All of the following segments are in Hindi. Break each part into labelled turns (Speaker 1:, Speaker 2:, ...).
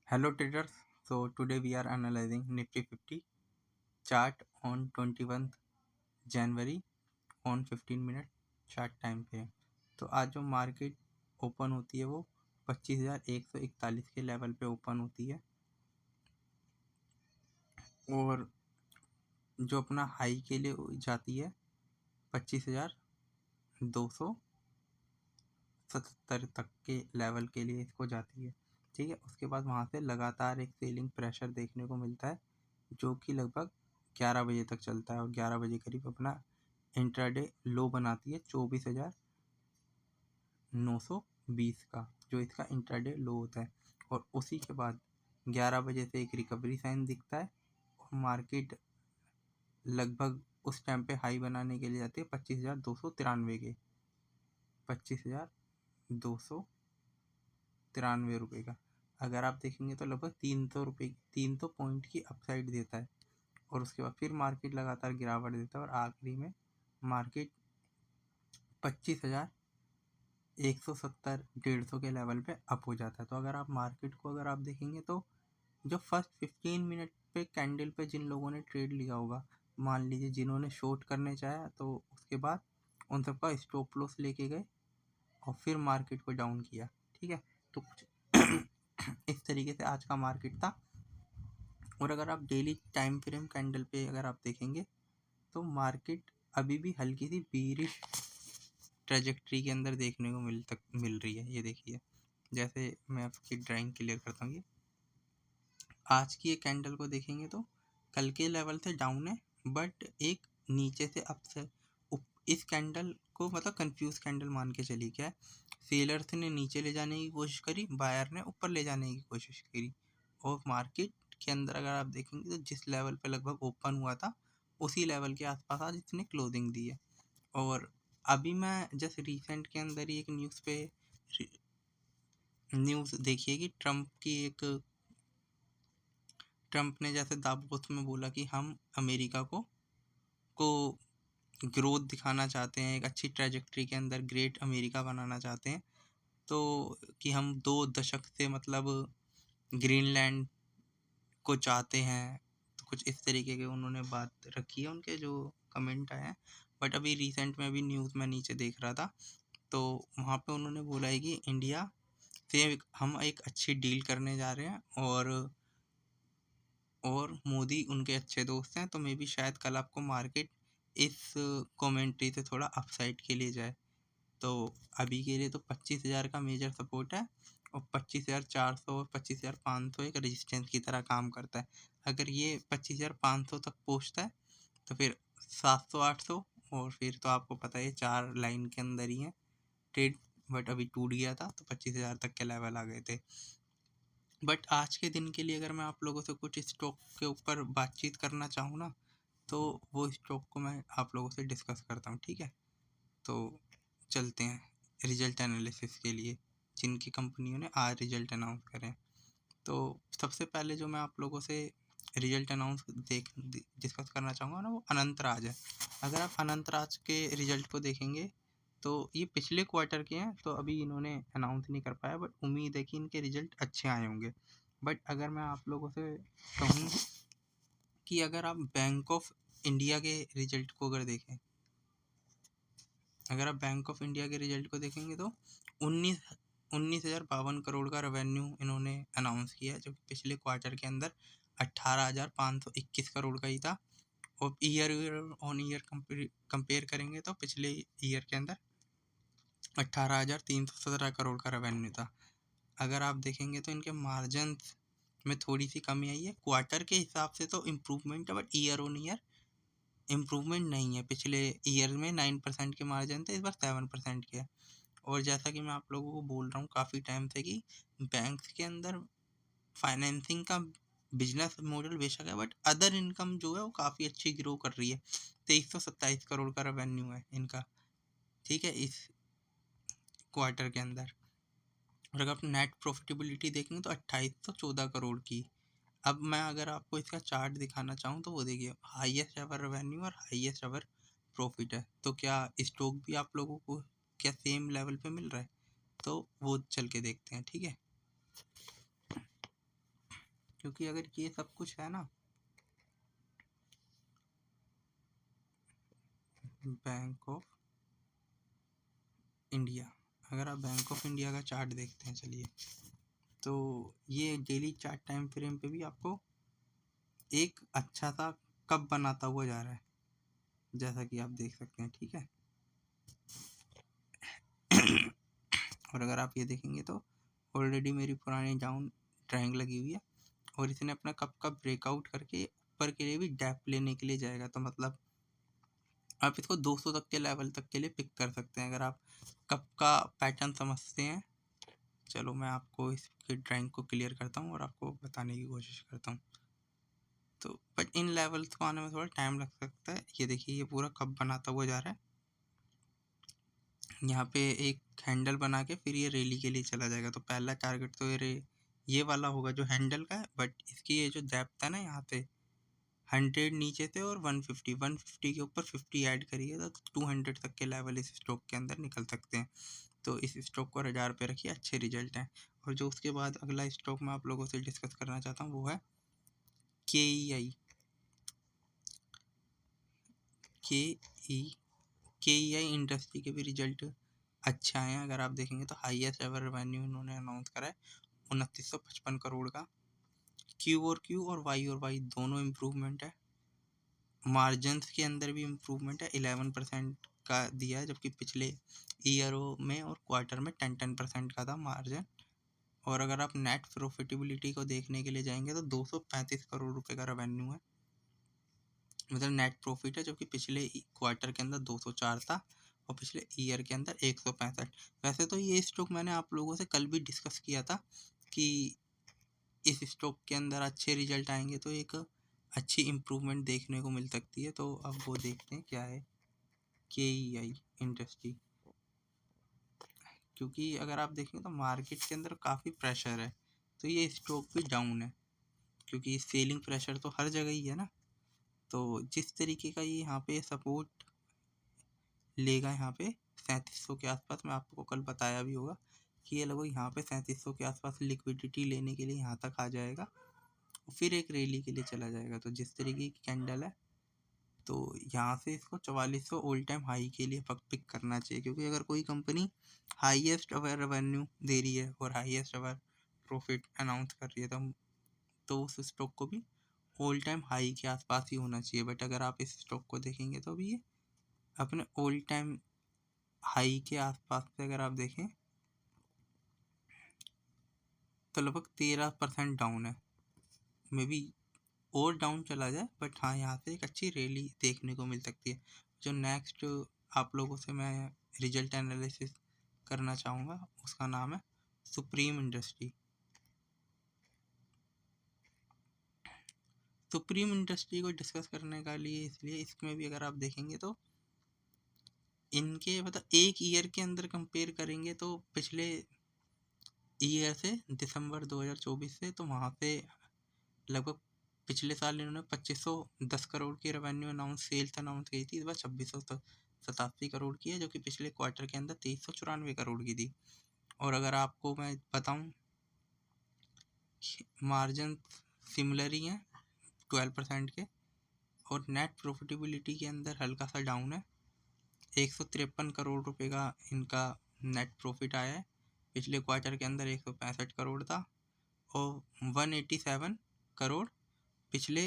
Speaker 1: Hello traders. So today we are analyzing Nifty 50 chart on 21st January on 15 minute chart time पे। तो आज जो मार्केट ओपन होती है वो 25,141 के लेवल पे ओपन होती है और जो अपना हाई के लिए जाती है 25,277 तक के लेवल के लिए इसको जाती है। ठीक है, उसके बाद वहाँ से लगातार एक सेलिंग प्रेशर देखने को मिलता है जो कि लगभग 11 बजे तक चलता है और 11 बजे करीब अपना इंट्राडे लो बनाती है 24,920 का, जो इसका इंट्राडे लो होता है। और उसी के बाद 11 बजे से एक रिकवरी साइन दिखता है और मार्केट लगभग उस टाइम पे हाई बनाने के लिए जाती है 25,293 के, 25,293 रुपये का। अगर आप देखेंगे तो लगभग 300 पॉइंट की अपसाइड देता है और उसके बाद फिर मार्केट लगातार गिरावट देता है और आखिरी में मार्केट 25,170 150 के लेवल पे अप हो जाता है। तो अगर आप मार्केट को अगर आप देखेंगे तो जो फर्स्ट 15 मिनट पे कैंडल पे जिन लोगों ने ट्रेड लिया होगा, मान लीजिए जिन्होंने शॉर्ट करने चाहा, तो उसके बाद उन सबका स्टॉप लॉस लेके गए और फिर मार्केट को डाउन किया। ठीक है, तो कुछ इस तरीके से आज का मार्केट था। और अगर आप डेली टाइम फ्रेम कैंडल पे अगर आप देखेंगे तो मार्केट अभी भी हल्की सी बीरिश ट्रेजेक्ट्री के अंदर देखने को मिल रही है। ये देखिए, जैसे मैं आपकी ड्राइंग क्लियर करता हूँ। ये आज की एक कैंडल को देखेंगे तो कल के लेवल से डाउन है, बट एक नीचे से अप से इस कैंडल को मतलब कंफ्यूज कैंडल मान के चली। क्या है, सेलर्स ने नीचे ले जाने की कोशिश करी, बायर ने ऊपर ले जाने की कोशिश करी और मार्केट के अंदर अगर आप देखेंगे तो जिस लेवल पे लगभग ओपन हुआ था उसी लेवल के आसपास आज इसने क्लोजिंग दी है। और अभी मैं जस्ट रिसेंट के अंदर ही एक न्यूज़ देखिए कि ट्रम्प ने जैसे दावोस में बोला कि हम अमेरिका को ग्रोथ दिखाना चाहते हैं, एक अच्छी ट्रैजेक्टरी के अंदर ग्रेट अमेरिका बनाना चाहते हैं। तो कि हम 2 दशक से मतलब ग्रीनलैंड को चाहते हैं। तो कुछ इस तरीके के उन्होंने बात रखी है, उनके जो कमेंट आए हैं। बट अभी रिसेंट में भी न्यूज़ में नीचे देख रहा था तो वहाँ पे उन्होंने बोला है कि इंडिया से हम एक अच्छी डील करने जा रहे हैं और मोदी उनके अच्छे दोस्त हैं। तो मे बी शायद कल आपको मार्केट इस कमेंट्री से थोड़ा अपसाइड के लिए जाए। तो अभी के लिए तो 25,000 का मेजर सपोर्ट है और 25,400 और 25,500 एक रेजिस्टेंस की तरह काम करता है। अगर ये 25,500 तक पहुँचता है तो फिर 700-800 और फिर तो आपको पता है 4 लाइन के अंदर ही है ट्रेड। बट अभी टूट गया था तो 25,000 तक के लेवल आ गए थे। बट आज के दिन के लिए अगर मैं आप लोगों से कुछ स्टॉक के ऊपर बातचीत करना चाहूँ ना, तो वो स्टॉक को मैं आप लोगों से डिस्कस करता हूँ। ठीक है, तो चलते हैं रिजल्ट एनालिसिस के लिए जिनकी कंपनियों ने आज रिजल्ट अनाउंस करें। तो सबसे पहले जो मैं आप लोगों से रिजल्ट अनाउंस डिस्कस करना चाहूँगा ना, वो अनंतराज है। अगर आप अनंतराज के रिजल्ट को देखेंगे तो ये पिछले क्वार्टर के हैं, तो अभी इन्होंने अनाउंस नहीं कर पाया, बट उम्मीद है कि इनके रिजल्ट अच्छे आए होंगे। बट अगर मैं आप लोगों से कहूँ कि अगर आप बैंक ऑफ इंडिया के रिजल्ट को देखेंगे तो 19,052 करोड़ का रेवेन्यू इन्होंने अनाउंस किया है, जो कि पिछले क्वार्टर के अंदर 18,521 करोड़ का ही था। और ईयर ऑन ईयर कंपेयर करेंगे तो पिछले ईयर के अंदर 18,317 करोड़ का रेवेन्यू था। अगर आप देखेंगे तो इनके मार्जिन में थोड़ी सी कमी आई है। क्वार्टर के हिसाब से तो इम्प्रूवमेंट है, but year on year improvement नहीं है। पिछले ईयर में 9% के मार्जिन थे, इस बार 7% के है। और जैसा कि मैं आप लोगों को बोल रहा हूँ काफ़ी टाइम से कि बैंक्स के अंदर फाइनेंसिंग का बिजनेस मॉडल बेशक है, बट अदर इनकम जो है वो काफ़ी अच्छी ग्रो कर रही है। 2327 करोड़ का रेवेन्यू है इनका, ठीक है, इस क्वार्टर के अंदर। और अगर आप नेट प्रॉफिटेबिलिटी देखेंगे तो 2814 करोड़ की। अब मैं अगर आपको इसका चार्ट दिखाना चाहूँ तो वो देखिए, हाईएस्ट एवर रेवेन्यू और हाईएस्ट एवर प्रॉफिट है। तो क्या स्टॉक भी आप लोगों को क्या सेम लेवल पे मिल रहा है? तो वो चल के देखते हैं। ठीक है, क्योंकि अगर ये सब कुछ है ना, बैंक ऑफ इंडिया, अगर आप बैंक ऑफ इंडिया का चार्ट देखते हैं, चलिए, तो ये डेली चार्ट टाइम फ्रेम पे भी आपको एक अच्छा सा कप बनाता हुआ जा रहा है, जैसा कि आप देख सकते हैं, ठीक है। और अगर आप ये देखेंगे तो ऑलरेडी मेरी पुरानी डाउन ट्रायंगल लगी हुई है, और इसने अपना कप का ब्रेकआउट करके ऊपर के लिए भी डैप लेने के लिए जाएगा। तो मतलब आप इसको 200 तक के लेवल तक के लिए पिक कर सकते हैं, अगर आप कप का पैटर्न समझते हैं। चलो मैं आपको इसके ड्राइंग को क्लियर करता हूँ और आपको बताने की कोशिश करता हूँ। तो बट इन लेवल्स को आने में थोड़ा टाइम लग सकता है। ये देखिए, ये पूरा कप बनाता हुआ जा रहा है, यहाँ पे एक हैंडल बना के फिर ये रैली के लिए चला जाएगा। तो पहला टारगेट तो ये वाला होगा जो हैंडल का है, बट इसकी ये जो डेप्थ है ना, यहाँ पे 100 नीचे थे और 150 के ऊपर 50 ऐड करिए तो 200 तक के लेवल इस स्टॉक के अंदर निकल सकते हैं। तो इस स्टॉक को रडार पे रखिए, अच्छे रिजल्ट हैं। और जो उसके बाद अगला स्टॉक मैं आप लोगों से डिस्कस करना चाहता हूँ वो है KEI। KEI इंडस्ट्री के भी रिजल्ट अच्छा है। अगर आप देखेंगे तो हाईएस्ट एवर रेवेन्यू इन्होंने अनाउंस करा है 2955 करोड़ का। क्यू और वाई दोनों इम्प्रूवमेंट है। मार्जिन्स के अंदर भी इम्प्रूवमेंट है, 11% का दिया है, जबकि पिछले ईयरों में और क्वार्टर में 10% का था मार्जिन। और अगर आप नेट प्रॉफिटेबिलिटी को देखने के लिए जाएंगे तो 235 करोड़ रुपए का रेवेन्यू है, मतलब नेट प्रॉफिट है, जो कि पिछले क्वार्टर के अंदर 204 था और पिछले ईयर के अंदर 165। वैसे तो ये स्टॉक मैंने आप लोगों से कल भी डिस्कस किया था कि इस स्टॉक के अंदर अच्छे रिजल्ट आएंगे तो एक अच्छी इम्प्रूवमेंट देखने को मिल सकती है। तो अब वो देखते हैं क्या है KEI इंडस्ट्री। क्योंकि अगर आप देखें तो मार्केट के अंदर काफ़ी प्रेशर है, तो ये स्टॉक भी डाउन है, क्योंकि सेलिंग प्रेशर तो हर जगह ही है ना। तो जिस तरीके का ये यहाँ पे सपोर्ट लेगा, यहाँ पे 3700 के आसपास, मैं आपको कल बताया भी होगा कि ये लगभग यहाँ पे 3700 के आसपास लिक्विडिटी लेने के लिए यहाँ तक आ जाएगा और फिर एक रैली के लिए चला जाएगा। तो जिस तरीके की कैंडल है, तो यहाँ से इसको 4400 ऑल टाइम हाई के लिए पिक करना चाहिए, क्योंकि अगर कोई कंपनी हाईएस्ट अवर रेवेन्यू दे रही है और हाईएस्ट अवर प्रॉफिट अनाउंस कर रही है तो उस स्टॉक को भी ऑल टाइम हाई के आसपास ही होना चाहिए। बट अगर आप इस स्टॉक को देखेंगे तो अभी ये अपने ऑल टाइम हाई के आसपास से अगर आप देखें तो लगभग 13% डाउन है, मे बी और डाउन चला जाए, बट हाँ यहाँ से एक अच्छी रैली देखने को मिल सकती है। जो नेक्स्ट आप लोगों से मैं रिजल्ट एनालिसिस करना चाहूँगा उसका नाम है सुप्रीम इंडस्ट्री। सुप्रीम इंडस्ट्री को डिस्कस करने का लिए इसलिए इसमें भी अगर आप देखेंगे तो इनके मतलब एक ईयर के अंदर कंपेयर करेंगे तो पिछले ईयर से दिसंबर 2024 से, तो वहाँ पे लगभग पिछले साल इन्होंने 2510 करोड़ की रेवेन्यू सेल्स अनाउंस की थी। इस बार 2687 करोड़ की है, जो कि पिछले क्वार्टर के अंदर 2394 करोड़ की थी। और अगर आपको मैं बताऊं, मार्जिन सिमिलर ही हैं 12% के, और नेट प्रॉफिटेबिलिटी के अंदर हल्का सा डाउन है। 153 करोड़ रुपए का इनका नेट प्रॉफिट आया है, पिछले क्वार्टर के अंदर 165 करोड़ था, और 187 करोड़ पिछले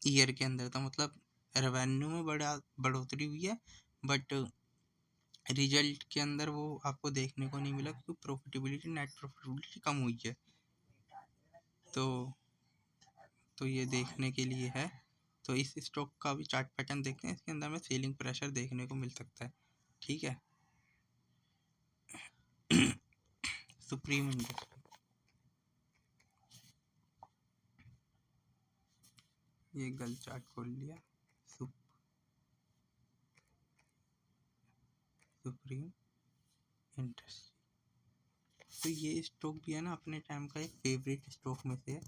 Speaker 1: ईयर के अंदर था। मतलब रेवेन्यू में बढ़ोतरी हुई है, बट रिजल्ट के अंदर वो आपको देखने को नहीं मिला, क्योंकि नेट प्रॉफिटेबिलिटी कम हुई है। तो ये देखने के लिए है। तो इस स्टॉक का भी चार्ट पैटर्न देखते हैं, इसके अंदर में सेलिंग प्रेशर देखने को मिल सकता है, ठीक है। सुप्रीम इंडस्ट्री, ये गलत चार्ट खोल लिया। सुप्रीम इंडस्ट्री, तो ये स्टॉक भी है ना अपने टाइम का एक फेवरेट स्टॉक में से है।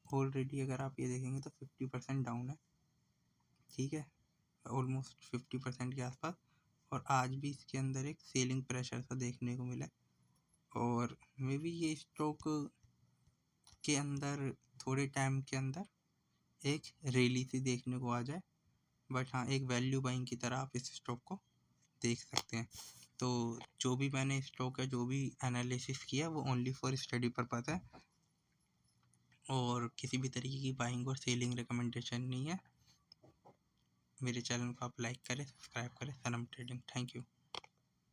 Speaker 1: ऑलरेडी अगर आप ये देखेंगे तो 50% डाउन है, ठीक है, ऑलमोस्ट 50% के आसपास। और आज भी इसके अंदर एक सेलिंग प्रेशर सा देखने को मिला, और मे बी ये स्टॉक के अंदर थोड़े टाइम के अंदर एक रैली सी देखने को आ जाए, बट हाँ एक वैल्यू बाइंग की तरह आप इस स्टॉक को देख सकते हैं। तो जो भी मैंने स्टॉक है, जो भी एनालिसिस किया, वो ओनली फॉर स्टडी पर्पस है और किसी भी तरीके की बाइंग और सेलिंग रिकमेंडेशन नहीं है। मेरे चैनल को आप लाइक करें, सब्सक्राइब करें। सनम ट्रेडिंग। Thank you.